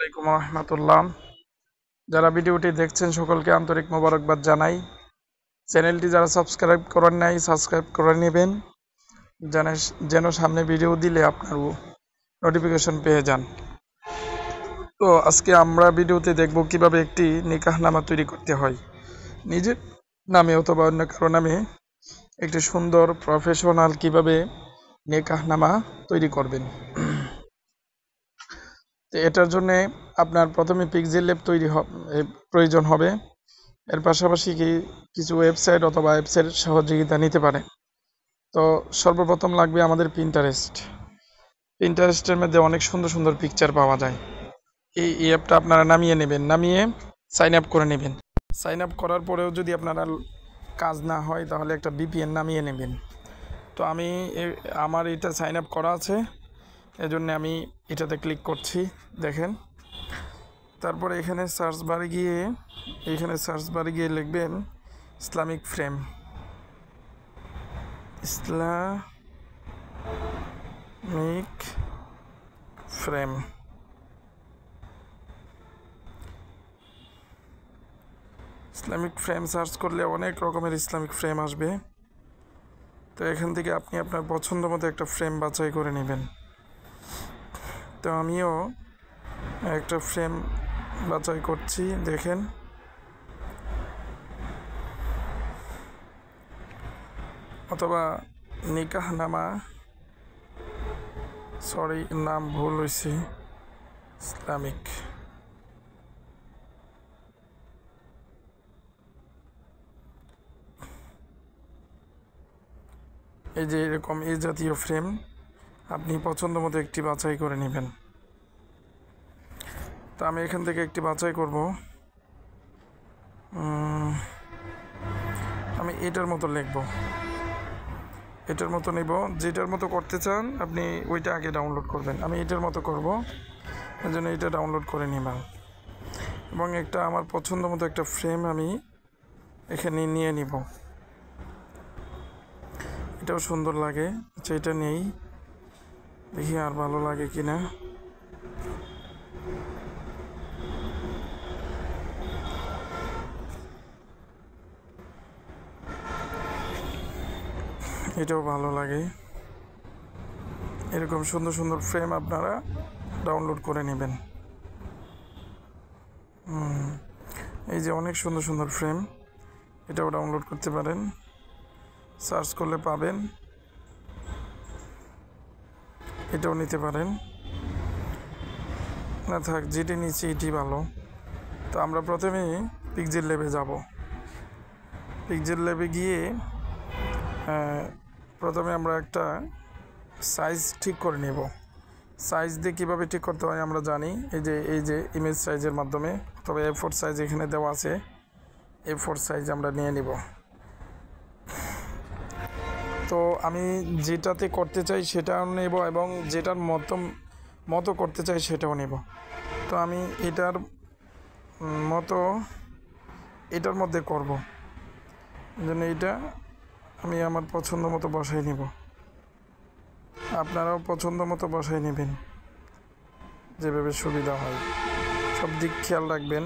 আলাইকুম রহমতুল্লাহ। যারা ভিডিওটি দেখছেন সকলকে আন্তরিক মোবারকবাদ জানাই। চ্যানেলটি যারা সাবস্ক্রাইব করেন নাই সাবস্ক্রাইব করে নেবেন, যেন সামনে ভিডিও দিলে আপনার নোটিফিকেশন পেয়ে যান। তো আজকে আমরা ভিডিওতে দেখব কিভাবে একটি নিকাহনামা তৈরি করতে হয়। নিজের নামে অথবা অন্য কারো নামে একটি সুন্দর প্রফেশনাল কিভাবে নিকাহনামা তৈরি করবেন। তো এটার জন্য আপনার প্রথমে পিক্সেল ল্যাব প্রয়োজন হবে। এর পাশাপাশি কিছু ওয়েবসাইট অথবা অ্যাপসের সহযোগিতা নিতে পারে। তো সর্বপ্রথম লাগবে আমাদের পিন্টারেস্টের মধ্যে অনেক সুন্দর সুন্দর পিকচার পাওয়া যায়। এই অ্যাপটা আপনারা নামিয়ে নেবেন, নামিয়ে সাইন আপ করে নেবেন। সাইন আপ করার পরেও যদি আপনারা কাজ না হয় তাহলে একটা VPN নামিয়ে নেবেন। তো আমার এটা সাইন আপ করা আছে, এজন্য আমি এটাতে ক্লিক করছি। দেখেন, তারপরে এখানে সার্চ বারে গিয়ে লিখবেন Islamic frame. Islamic frame search করলে অনেক রকমের ইসলামিক ফ্রেম আসবে। তো এখান থেকে আপনি আপনার পছন্দ মতো একটা ফ্রেম বাছাই করে নেবেন। তো আমিও একটা ফ্রেম বাছাই করছি। দেখেন, অথবা নিকাহনামা, নাম ভুল হয়েছে, ইসলামিক। এই যে এরকম এই জাতীয় ফ্রেম আপনি পছন্দ মতো একটি বাছাই করে নেবেন। তো আমি এখান থেকে একটি বাছাই করব। আমি এটার মতো লিখব, এটার মতো নেব। যেটার মতো করতে চান আপনি ওইটা আগে ডাউনলোড করবেন। আমি এটার মতো করব, এর জন্য এটা ডাউনলোড করে নিলাম এবং একটা আমার পছন্দ মতো একটা ফ্রেম আমি এখানে নিয়ে নিব। এটাও সুন্দর লাগে। আচ্ছা, এটা নেই, দেখি আর ভালো লাগে কিনা। এটাও ভালো লাগে। এরকম সুন্দর সুন্দর ফ্রেম আপনারা ডাউনলোড করে নেবেন। এই যে অনেক সুন্দর সুন্দর ফ্রেম, এটাও ডাউনলোড করতে পারেন, সার্চ করলে পাবেন। এটাও নিতে পারেন, না থাক, যেটি নিচে এটি ভালো। তো আমরা প্রথমে পিক্সেল ল্যাবে যাব। পিক্সেল ল্যাবে গিয়ে প্রথমে আমরা একটা সাইজ ঠিক করে নেব। সাইজ দিয়ে কীভাবে ঠিক করতে হয় আমরা জানি। এই যে ইমেজ সাইজের মাধ্যমে, তবে A4 সাইজ এখানে দেওয়া আছে, A4 সাইজ আমরা নিয়ে নিব। তো আমি যেটাতে করতে চাই সেটাও নেব এবং যেটার মতো করতে চাই সেটাও নেব। তো আমি এটার মধ্যে করব, জন্য এটা আমি আমার পছন্দ মতো বসাই নেব। আপনারাও পছন্দ মতো বসাই নেবেন, যেভাবে সুবিধা হয়। সব দিক খেয়াল রাখবেন,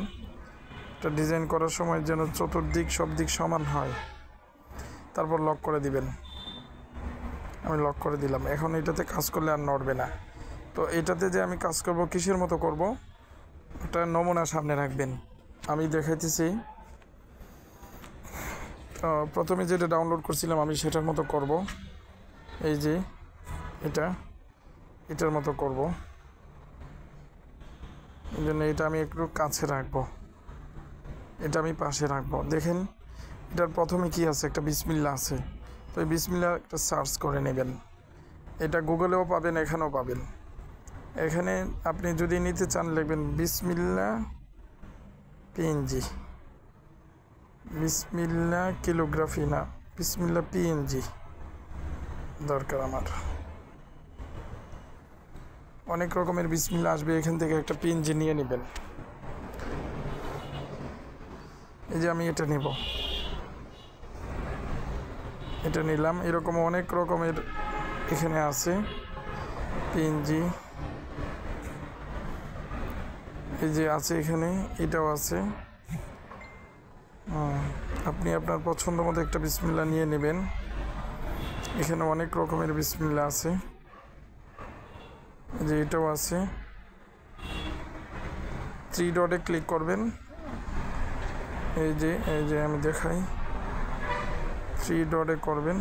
এটা ডিজাইন করার সময় যেন চতুর্দিক সব দিক সমান হয়। তারপর লক করে দিবেন। আমি লক করে দিলাম। এখন এটাতে কাজ করলে আর নড়বে না। তো এটাতে যে আমি কাজ করব, কিসের মতো করব, একটা নমুনা সামনে রাখবেন। আমি দেখাইতেছি। তো প্রথমে যেটা ডাউনলোড করছিলাম আমি সেটার মতো করব। এই যে এটার মতো করব, এই জন্য এটা আমি একটু কাছে রাখবো, এটা আমি পাশে রাখবো। দেখেন, এটার প্রথমে কি আছে, একটা বিসমিল্লাহ আছে। তো এই বিসমিল্লাহ একটা সার্চ করে নেবেন। এটা গুগলেও পাবেন, এখানেও পাবেন। এখানে আপনি যদি নিতে চান লিখবেন বিসমিল্লাহ PNG, বিসমিল্লাহ কিলোগ্রাফি না, বিসমিল্লাহ PNG দরকার আমার। অনেক রকমের বিসমিল্লাহ আসবে, এখান থেকে একটা PNG নিয়ে নেবেন। এই যে আমি এটা নেব, এটা নিলাম। এরকম অনেক রকমের এখানে আছে PNG। এই যে আছে এখানে, এটাও আছে। আপনি আপনার পছন্দ মতো একটা বিসমিল্লাহ নিয়ে নেবেন। এখানে অনেক রকমের বিসমিল্লাহ আছে, যে এটাও আছে। 3 ডটে ক্লিক করবেন। এই যে আমি দেখাই, 3 ডটে করবেন।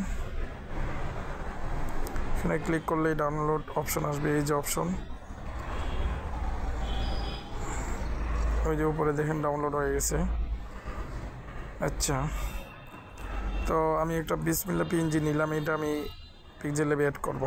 এখানে ক্লিক করলে ডাউনলোড অপশন আসবে। এই যে অপশন, ওই যে উপরে দেখেন ডাউনলোড হয়ে গেছে। আচ্ছা, তো আমি একটা বিসমিল্লাহ পিএনজি নিলাম, এটা আমি পিক্সেল ল্যাবে অ্যাড করব।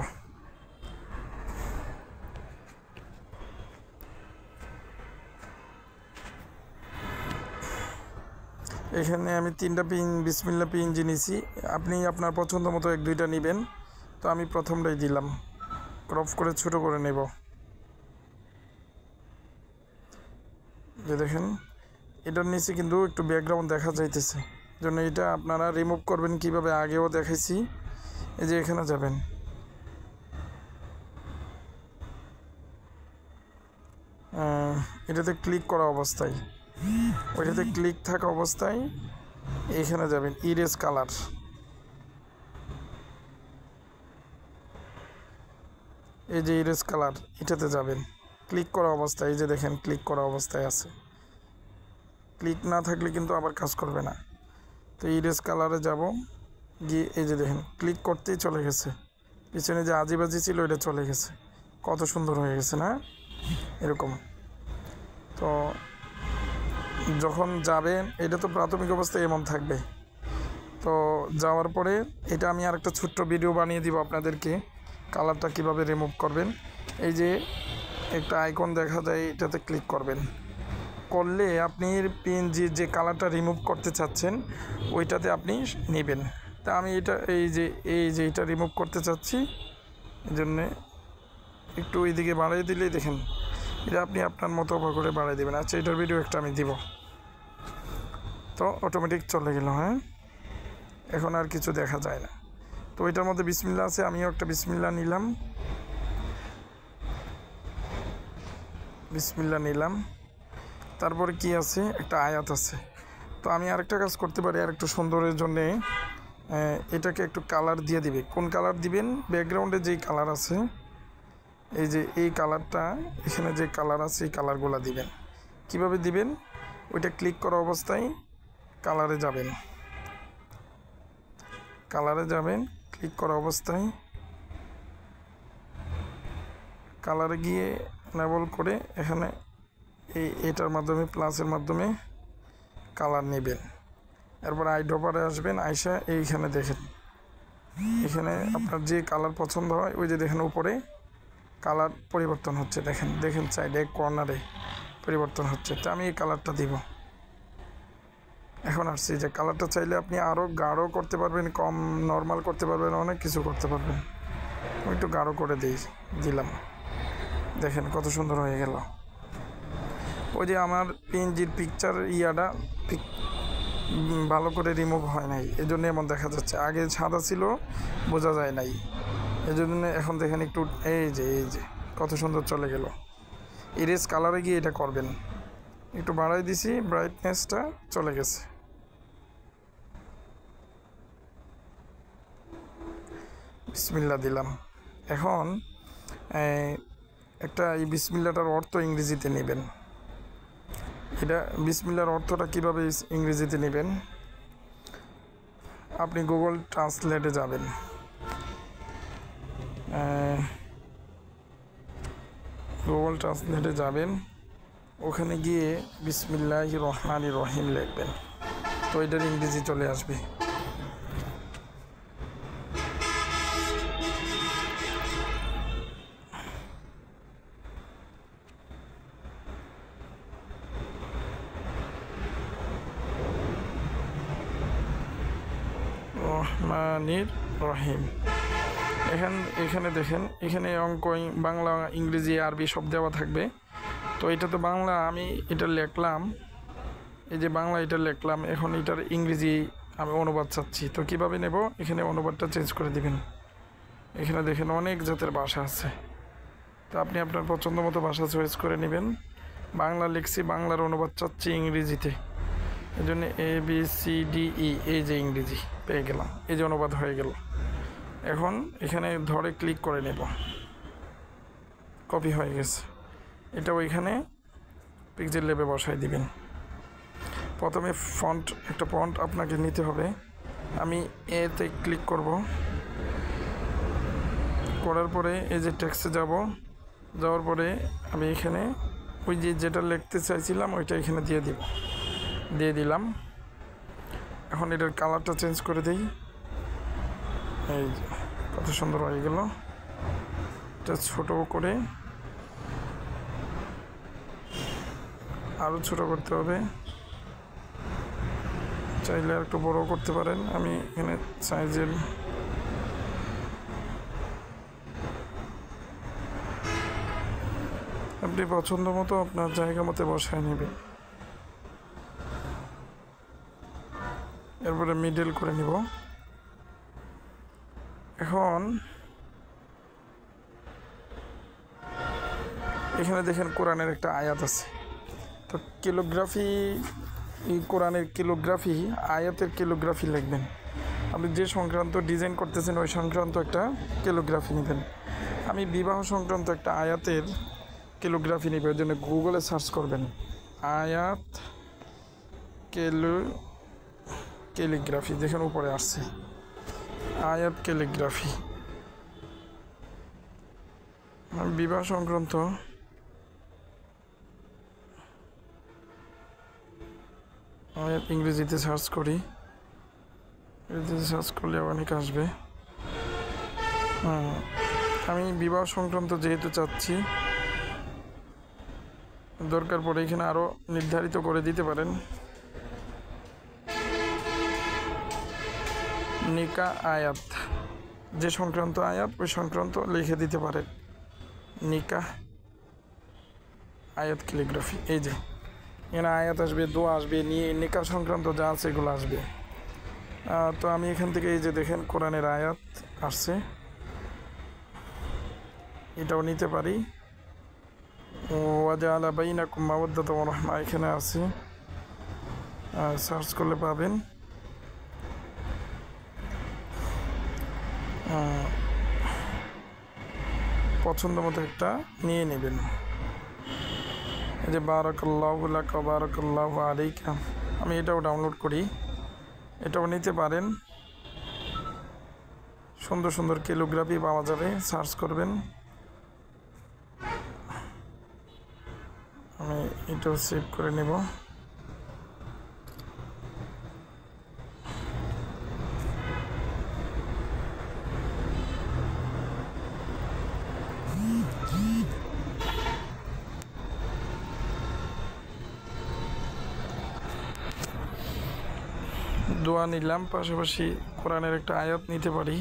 এখানে আমি 3টা বিসমিল্লাহ পিএনজি নিছি। আপনি আপনার পছন্দ মতো 1-2টা নেবেন। তো আমি প্রথমটাই দিলাম, ক্রপ করে ছোট করে নেব। যে দেখেন এটার নিচে কিন্তু একটু ব্যাকগ্রাউন্ড দেখা যাইতেছে, জন্য এটা আপনারা রিমুভ করবেন কিভাবে আগেও দেখাইছি। এই যে এখানে যাবেন, এটাতে ক্লিক করা অবস্থায়, ওইটাতে ক্লিক থাকা অবস্থায় এখানে যাবেন ইরেজ কালার। এই যে ইরেজ কালার, এটাতে যাবেন ক্লিক করা অবস্থায়। এই যে দেখেন ক্লিক করা অবস্থায় আছে, ক্লিক না থাকলে কিন্তু আবার কাজ করবে না। তো ইরেজ কালারে যাব, গিয়ে এই যে দেখেন ক্লিক করতেই চলে গেছে, পিছনে যে আজিবাজি ছিল এটা চলে গেছে। কত সুন্দর হয়ে গেছে না এরকম। তো যখন যাবেন, এটা তো প্রাথমিক অবস্থায় এমন থাকবে। তো যাওয়ার পরে এটা আমি আরেকটা ছোট্ট ভিডিও বানিয়ে দিব আপনাদেরকে, কালারটা কিভাবে রিমুভ করবেন। এই যে একটা আইকন দেখা যায়, এটাতে ক্লিক করবেন, করলে আপনি পিএনজি যে কালারটা রিমুভ করতে চাচ্ছেন ওইটাতে আপনি নেবেন। তা আমি এটা এই যে এটা রিমুভ করতে চাচ্ছি, এই জন্যে একটু ওইদিকে বাড়িয়ে দিলেই দেখেন এটা আপনি আপনার মতো করে বাড়িয়ে দেবেন। আচ্ছা, এটার ভিডিও একটা আমি দিব, তো অটোমেটিক চলে গেল। হ্যাঁ, এখন আর কিছু দেখা যায় না। তো এটার মধ্যে বিসমিল্লাহ আছে, আমিও একটা বিসমিল্লাহ নিলাম। তারপরে কি আছে, একটা আয়াত আছে। তো আমি আরেকটা কাজ করতে পারি, আর একটু সুন্দরের জন্যে এটাকে একটু কালার দিয়ে দিবে। কোন কালার দিবেন, ব্যাকগ্রাউন্ডে যেই কালার আছে, এই যে এই কালারটা, এখানে যে কালার আছে এই কালারগুলো দিবেন। কিভাবে দিবেন, ওইটা ক্লিক করা অবস্থায় কালারে যাবেন, ক্লিক করা অবস্থায় কালারে গিয়ে নেবল করে এখানে এটার মাধ্যমে প্লাসের মাধ্যমে কালার নেবেন। এরপর আইড্রপারে আসবেন, আইসা এইখানে দেখেন, এখানে আপনার যে কালার পছন্দ হয় ওই যে দেখেন উপরে কালার পরিবর্তন হচ্ছে, দেখেন সাইডে কর্নারে পরিবর্তন হচ্ছে। তো আমি এই কালারটা দিব। এখন আসছি যে কালারটা চাইলে আপনি আরও গাঢ় করতে পারবেন, কম নর্মাল করতে পারবেন, অনেক কিছু করতে পারবেন। আমি একটু গাঢ় করে দিলাম, দেখেন কত সুন্দর হয়ে গেল। ওই যে আমার পিএনজির পিকচার ভালো করে রিমুভ হয় নাই, এই জন্য এমন দেখা যাচ্ছে। আগে সাদা ছিল, বোঝা যায় নাই, এই জন্য এখন দেখেন একটু এই যে কত সুন্দর চলে গেল। ইরেজ কালারে গিয়ে এটা করবেন, একটু বাড়াই দিছি, ব্রাইটনেসটা চলে গেছে। বিসমিল্লাহ দিলাম। এখন একটা এই বিসমিল্লাটার অর্থ ইংরেজিতে নেবেন। এটা বিসমিল্লার অর্থটা কিভাবে ইংরেজিতে নেবেন, আপনি গুগল ট্রান্সলেটে যাবেন। ওখানে গিয়ে বিসমিল্লাহির রহমানির রহিম লিখবেন, তো এটার ইংরেজি চলে আসবে। রহমানির রহিম। এখানে দেখেন, এখানে অঙ্ক, বাংলা, ইংরেজি, আরবি সব দেওয়া থাকবে। তো এটা তো বাংলা, আমি এটা লিখলাম, এই যে বাংলা এটা লিখলাম, এখন এটার ইংরেজি আমি অনুবাদ চাচ্ছি। তো কীভাবে নেব, এখানে অনুবাদটা চেঞ্জ করে দিবেন। এখানে দেখেন অনেক জাতের ভাষা আছে, তো আপনি আপনার পছন্দ মতো ভাষা চয়েস করে নেবেন, বাংলা লিখছি, বাংলার অনুবাদ চাচ্ছি ইংরেজিতে, এই জন্য ABCDE, এই যে ইংরেজি পেয়ে গেলাম, এই যে অনুবাদ হয়ে গেল। এখন এখানে ধরে ক্লিক করে নেব, কপি হয়ে গেছে। এটা ওইখানে পিক্সেল ল্যাবে বসাই দিবেন। প্রথমে একটা ফন্ট আপনাকে নিতে হবে। আমি এতে ক্লিক করব, করার পরে এই যে টেক্সটে যাওয়ার পরে আমি এখানে ওই যেটা লিখতে চাইছিলাম ওইটা এখানে দিয়ে দিলাম। এখন এটার কালারটা চেঞ্জ করে দিই। এই কত সুন্দর হয়ে গেল। এটা ছোট করে আরও ছোট করতে হবে, চাইলে আর একটু বড় করতে পারেন। আমি এখানে সাইজের আপনি পছন্দ মতো আপনার জায়গা মতো বসায় নেবেন। এরপরে মিডল করে নিব। এখন এখানে দেখেন কোরআনের একটা আয়াত আছে। তো কোরআনের কিলোগ্রাফি, আয়াতের কিলোগ্রাফি লিখবেন। আপনি যে সংক্রান্ত ডিজাইন করতেছেন ওই সংক্রান্ত একটা কিলোগ্রাফি নেবেন। আমি বিবাহ সংক্রান্ত একটা আয়াতের কিলোগ্রাফি নেবেন, ওই জন্য গুগলে সার্চ করবেন আয়াত ক্যালিগ্রাফি, দেখেন উপরে আসছে আয়াত ক্যালিগ্রাফি। আমি বিবাহ সংক্রান্ত আয়াত ইংরেজিতে সার্চ করি, ইংরেজিতে সার্চ করলে অনেক আসবে। আমি বিবাহ সংক্রান্ত যেহেতু চাচ্ছি, দরকার পড়ে এখানে আরও নির্ধারিত করে দিতে পারেন। নিকা আয়াত, যে সংক্রান্ত আয়াত ওই সংক্রান্ত লিখে দিতে পারেন নিকা আয়াত ক্যালিগ্রাফি। এই যে এখানে আয়াত আসবে, দোয়া আসবে, নিকা সংক্রান্ত যা আছে এগুলো আসবে। তো আমি এখান থেকে এই যে দেখেন কোরআনের আয়াত আসছে, এটাও নিতে পারি। ওয়াজাআলা বাইনাকুম মাওয়াদ্দাতান ওয়া রাহমা এখানে আছে, সার্চ করলে পাবেন। পছন্দ মতো একটা নিয়ে নেবেন। এই যে বারাকাল্লাহু লাকা ওয়া বারাকাল্লাহু আলাইকা, আমি এটাও ডাউনলোড করি, এটাও নিতে পারেন। সুন্দর সুন্দর ক্যালিগ্রাফি পাওয়া যাবে, সার্চ করবেন। আমি এটাও সেভ করে নেব। দোয়া নিলাম, পাশাপাশি কোরআনের একটা আয়াত নিতে পারি,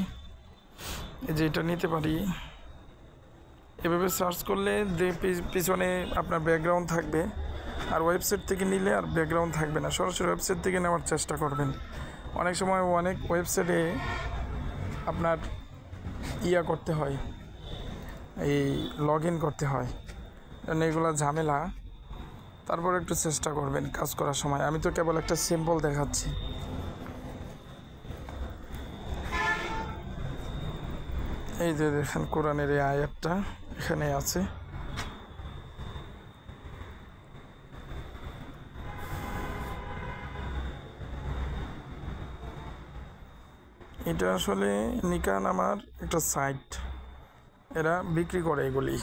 এই যে এটা নিতে পারি। এভাবে সার্চ করলে যে পিছনে আপনার ব্যাকগ্রাউন্ড থাকবে, আর ওয়েবসাইট থেকে নিলে আর ব্যাকগ্রাউন্ড থাকবে না, সরাসরি ওয়েবসাইট থেকে নেওয়ার চেষ্টা করবেন। অনেক সময় অনেক ওয়েবসাইটে আপনার করতে হয়, এই লগ ইন করতে হয়, কারণ এগুলো ঝামেলা। তারপর একটু চেষ্টা করবেন কাজ করার সময়। আমি তো কেবল একটা সিম্পল দেখাচ্ছি। এই যে দেখেন কোরআনের এই আয়াতটা এখানে আছে। এটা আসলে নিকা নামার একটা সাইট, এরা বিক্রি করে এগুলি।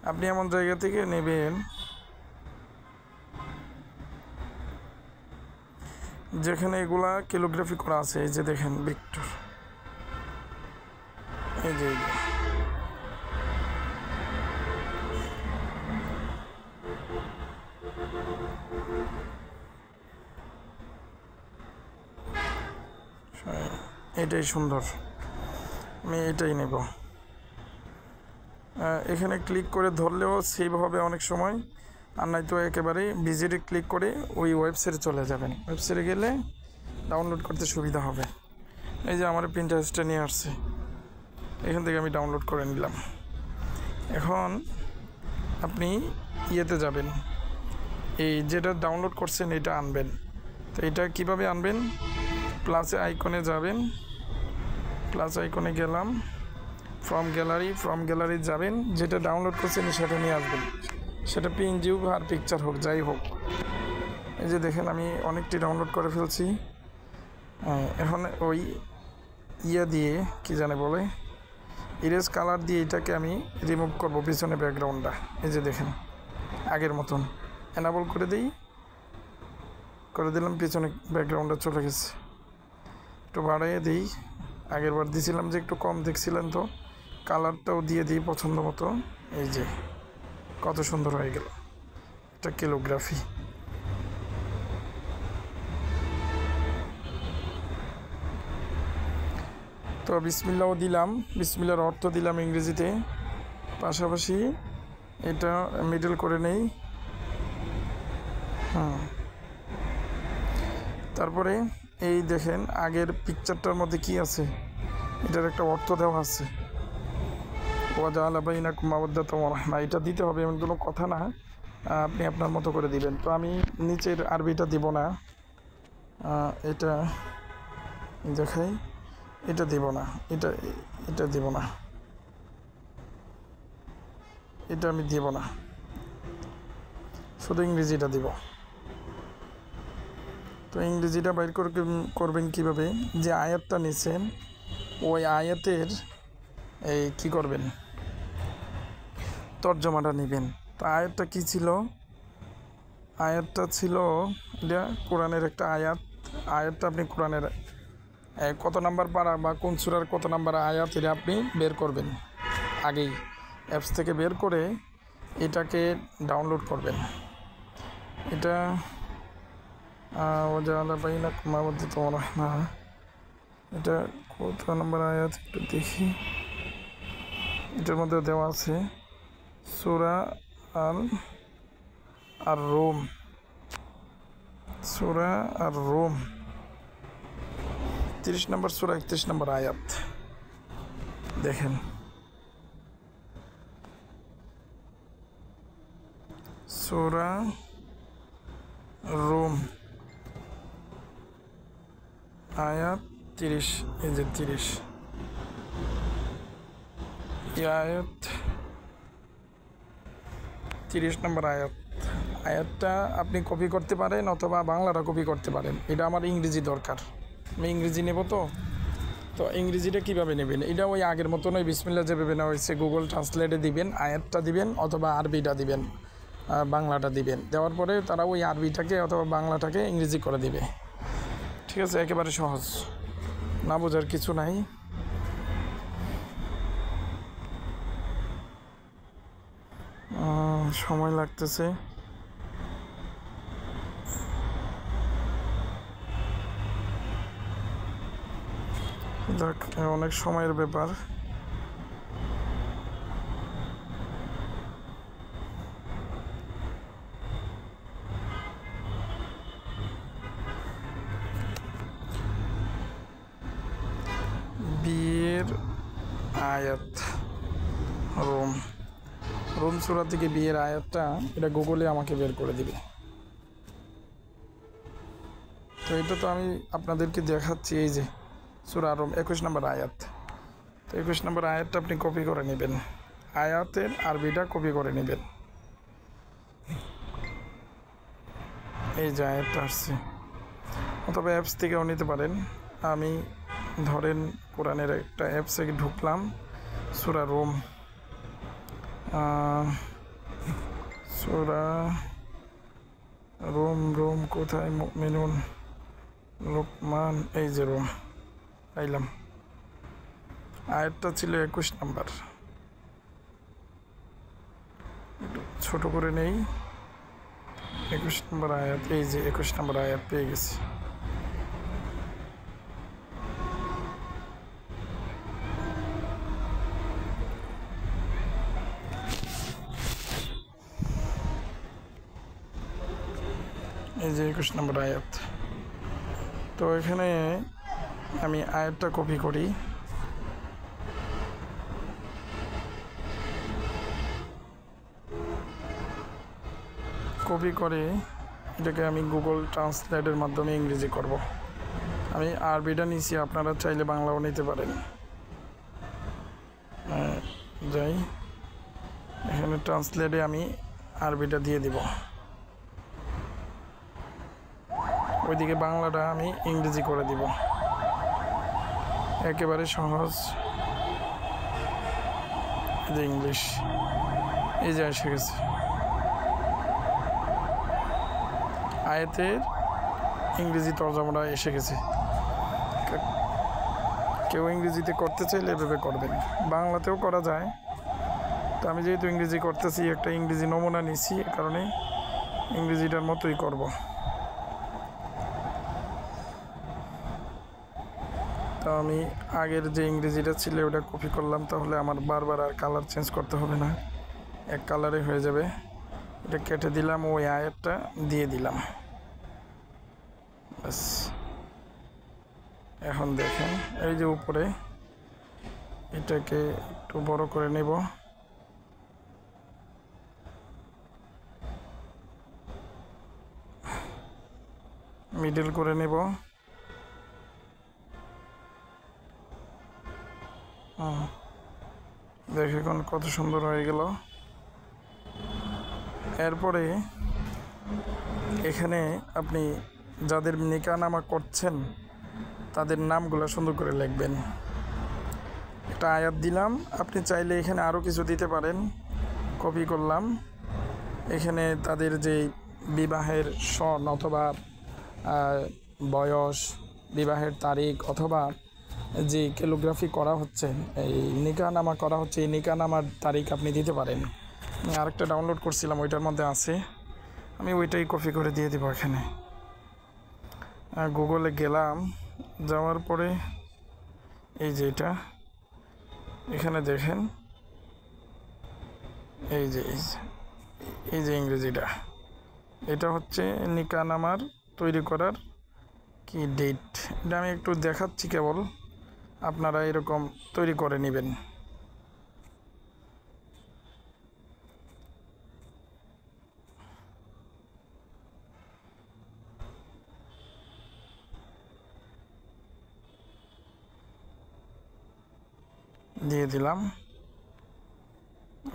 আপনি এমন জায়গা থেকে নেবেন যেখানে এগুলা ক্যালিগ্রাফি করা আছে। এই যে দেখেন ভিক্টর, এই যে এটাই সুন্দর, আমি এটাই নেব। এখানে ক্লিক করে ধরলেও সেভ হবে অনেক সময়, আর নয়তো একেবারে ভিজিটে ক্লিক করে ওই ওয়েবসাইটে চলে যাবেন। ওয়েবসাইটে গেলে ডাউনলোড করতে সুবিধা হবে। এই যে আমার প্রিন্টারেস্টটা নিয়ে আসছে, এখান থেকে আমি ডাউনলোড করে নিলাম। এখন আপনি ইয়েতে যাবেন, এই যেটা ডাউনলোড করছেন এটা আনবেন। তো এটা কিভাবে আনবেন, প্লাস আইকনে যাবেন, প্লাস আইকনে গেলাম, ফ্রম গ্যালারি যাবেন, যেটা ডাউনলোড করছেন সেটা নিয়ে আসবেন, সেটা পিএনজি হোক আর পিকচার হোক, যাই হোক। এই যে দেখেন আমি অনেকটি ডাউনলোড করে ফেলছি। এখন ওই ইয়ে দিয়ে কি জানে বলে, ইরেজ কালার দিয়ে এটাকে আমি রিমুভ করবো পিছনে ব্যাকগ্রাউন্ডটা। এই যে দেখেন আগের মতন এনাবল করে দিলাম, পিছনে ব্যাকগ্রাউন্ডটা চলে গেছে। একটু বাড়াইয়ে দিই, আগের বার দিয়েছিলাম যে একটু কম দেখছিলেন, তো কালারটাও দিয়ে দিই পছন্দ মতো। এই যে কত সুন্দর হয়ে গেল, এটা ক্যালিগ্রাফি। তো বিসমিল্লাও দিলাম, বিসমিল্লার অর্থ দিলাম ইংরেজিতে, পাশাপাশি এটা মিডল করে নেই। তারপরে এই দেখেন আগের পিকচারটার মধ্যে কি আছে, এটার একটা অর্থ দেওয়া আছে, ওয়াজাআলা বাইনাকুম মাওয়াদ্দাতাম ওয়া রাহমা। এটা দিতে হবে, এমন কোনো কথা না, আপনি আপনার মতো করে দিবেন। তো আমি নিচের আরবিটা দিব না, এটা দেখাই, এটা দিব না, এটা দিব না, এটা আমি দিব না, শুধু ইংরেজিটা দিব। তো ইংরেজিটা বাইর করবেন কিভাবে, যে আয়াতটা নিছেন ওই আয়াতের এই কি করবেন, তর্জমাটা নেবেন। তো আয়াতটা কি ছিল, আয়াতটা ছিল এটা কোরআনের একটা আয়াতটা আপনি কোরআনের কত নাম্বার পারা বা কোন সূরার কত নাম্বার আয়াত এটা আপনি বের করবেন, আগেই অ্যাপস থেকে বের করে এটাকে ডাউনলোড করবেন। এটা ওয়াজাআলা বাইনাকুম মাওয়াদ্দাতাম ওয়া রাহমা, এটা কত নাম্বার আয়াত একটু দেখি, এটার মধ্যে দেওয়া আছে সূরা আর-রুম, সূরা আর-রুম 30 নম্বর সূরা 31 নম্বর আয়াত। দেখেন সূরা রুম আয়াত 30, এই যে 30 আয়াত, 30 নম্বর আয়াতটা আপনি কপি করতে পারেন অথবা বাংলাটা কপি করতে পারেন। এটা আমার ইংরেজি দরকার, আমি ইংরেজি নেব। তো ইংরেজিটা কীভাবে নেবেন, এটা ওই আগের মতন ওই বিসমিল্লাহ যেভাবে নেওয়া হয়েছে গুগল ট্রান্সলেটে দিবেন, আয়াতটা দিবেন অথবা আরবিটা দিবেন, বাংলাটা দিবেন। দেওয়ার পরে তারা ওই আরবিটাকে অথবা বাংলাটাকে ইংরেজি করে দিবে। ঠিক আছে, একেবারে সহজ, না বোঝার কিছু নাই। সময় লাগতেছে, অনেক সময়ের ব্যাপার। বিয়ের আয়াত, রুম সূরা থেকে বিয়ের আয়াতটা এটা গুগলে আমাকে বের করে দিবে। তো এটা তো আমি আপনাদেরকে দেখাচ্ছি, এই যে সূরা রুম 21 নম্বর আয়াত। তো 21 নম্বর আয়াতটা আপনি কপি করে নেবেন, আয়াতের আরবিটা কপি করে নেবেন। এই যে আয়াতটা আসছে, অথবা অ্যাপস থেকেও নিতে পারেন। আমি ধরেন কোরআনের একটা অ্যাপসে ঢুকলাম, সূরা রুম, সূরা রুম কোথায়, মুমিনুন, লোকমান, এই যে রুম পাইলাম। আয়াতটা ছিল 21 নাম্বার, একটু ছোট করে নেই। 21 নম্বর আয়াত, এই যে 21 নম্বর আয়াত পেয়ে গেছি। এই যে 21 নম্বর আয়াত। তো এখানে আমি আয়াতটা কপি করি, কপি করে এটাকে আমি গুগল ট্রান্সলেটের মাধ্যমে ইংরেজি করব। আমি আরবিটা নিছি, আপনারা চাইলে বাংলাও নিতে পারেন। যাই, এখানে ট্রান্সলেটে আমি আরবিটা দিয়ে দিব, ওইদিকে বাংলাটা আমি ইংরেজি করে দিব। একেবারে সহজ। এই যে ইংলিশ, এই যে এসে গেছে। আয়াতের ইংরেজি তরজমাটা এসে গেছে। কেউ ইংরেজিতে করতে চাইলে এভাবে করবেন, বাংলাতেও করা যায়। তো আমি যেহেতু ইংরেজি করতেছি, একটা ইংরেজি নমুনা নিছি, এ কারণে ইংরেজিটার মতোই করব। তো আমি আগের যে ইংরেজিটা ছিল ওটা কপি করলাম, তাহলে আমার বারবার আর কালার চেঞ্জ করতে হবে না, এক কালারে হয়ে যাবে। এটা কেটে দিলাম, ওই আয়াতটা দিয়ে দিলাম, ব্যাস। এখন দেখেন এই যে উপরে, এটাকে একটু বড় করে নেব। মিডল করে নেব। দেখুন কত সুন্দর হয়ে গেল। এরপরে এখানে আপনি যাদের নিকাহনামা করছেন তাদের নামগুলো সুন্দর করে লিখবেন। একটা আয়াত দিলাম, আপনি চাইলে এখানে আরও কিছু দিতে পারেন। কপি করলাম, এখানে তাদের যে বিবাহের সন অথবা বয়স, বিবাহের তারিখ, অথবা যে ক্যালিগ্রাফি করা হচ্ছে, এই নিকাহনামা করা হচ্ছে, এই নিকাহনামার তারিখ আপনি দিতে পারেন। আমি আরেকটা ডাউনলোড করছিলাম, ওইটার মধ্যে আছে, আমি ওইটাই কপি করে দিয়ে দেবো। এখানে গুগলে গেলাম, যাওয়ার পরে এই যে এটা, এখানে দেখেন এই যে ইংরেজিটা, এটা হচ্ছে নিকাহনামার তৈরি করার কি ডেট। এটা আমি একটু দেখাচ্ছি কেবল, আপনারা এরকম তৈরি করে নেবেন। দিয়ে দিলাম,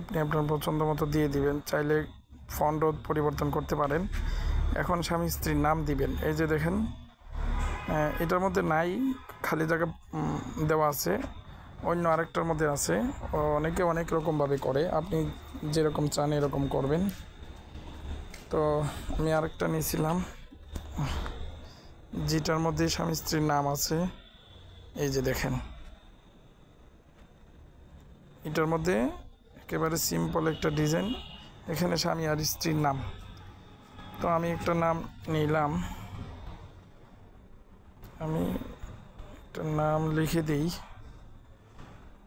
আপনি আপনার পছন্দ মতো দিয়ে দিবেন, চাইলে ফন্টও পরিবর্তন করতে পারেন। এখন স্বামী স্ত্রীর নাম দিবেন। এই যে দেখেন, এটার মধ্যে নাই, খালি জায়গা দেওয়া আছে, অন্য আরেকটার মধ্যে আছে। অনেকে অনেক রকমভাবে করে, আপনি যেরকম চান এরকম করবেন। তো আমি আরেকটা নিয়েছিলাম যেটার মধ্যে স্বামী স্ত্রীর নাম আছে। এই যে দেখেন, এটার মধ্যে একেবারে সিম্পল একটা ডিজাইন, এখানে স্বামী আর স্ত্রীর নাম। তো আমি একটা নাম নিলাম, আমি একটা নাম লিখে দিই,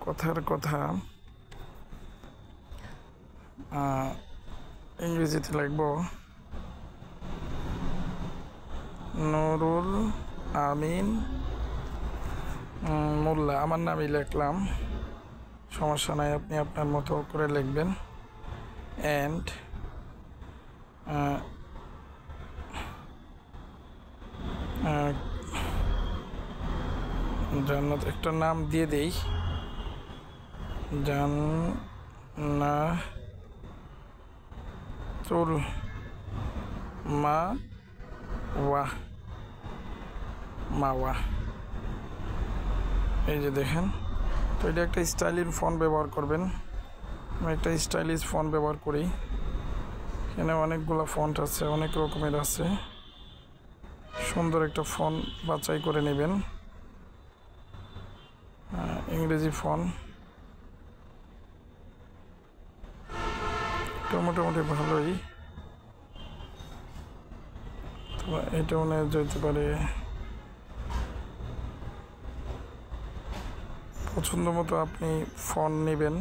কথার কথা ইংরেজিতে লিখব নুরুল আমিন মোল্লা। আমার নামই লিখলাম, সমস্যা নাই, আপনি আপনার মতো করে লিখবেন। অ্যান্ড জান্নাত, একটা নাম দিয়ে দেই, জান্নাতুল মাওয়া। এই যে দেখেন, তো এটা একটা স্টাইলিশ ফন্ট ব্যবহার করবেন। আমি একটা স্টাইলিশ ফন্ট ব্যবহার করি, এখানে অনেকগুলো ফন্ট আছে, অনেক রকমের আছে। সুন্দর একটা ফন্ট বাছাই করে নেবেন, ইংরেজি ফন্ট, মোটামুটি ভালোই। তো এটাও নেওয়া যেতে পারে, পছন্দ মতো আপনি ফন্ট নেবেন।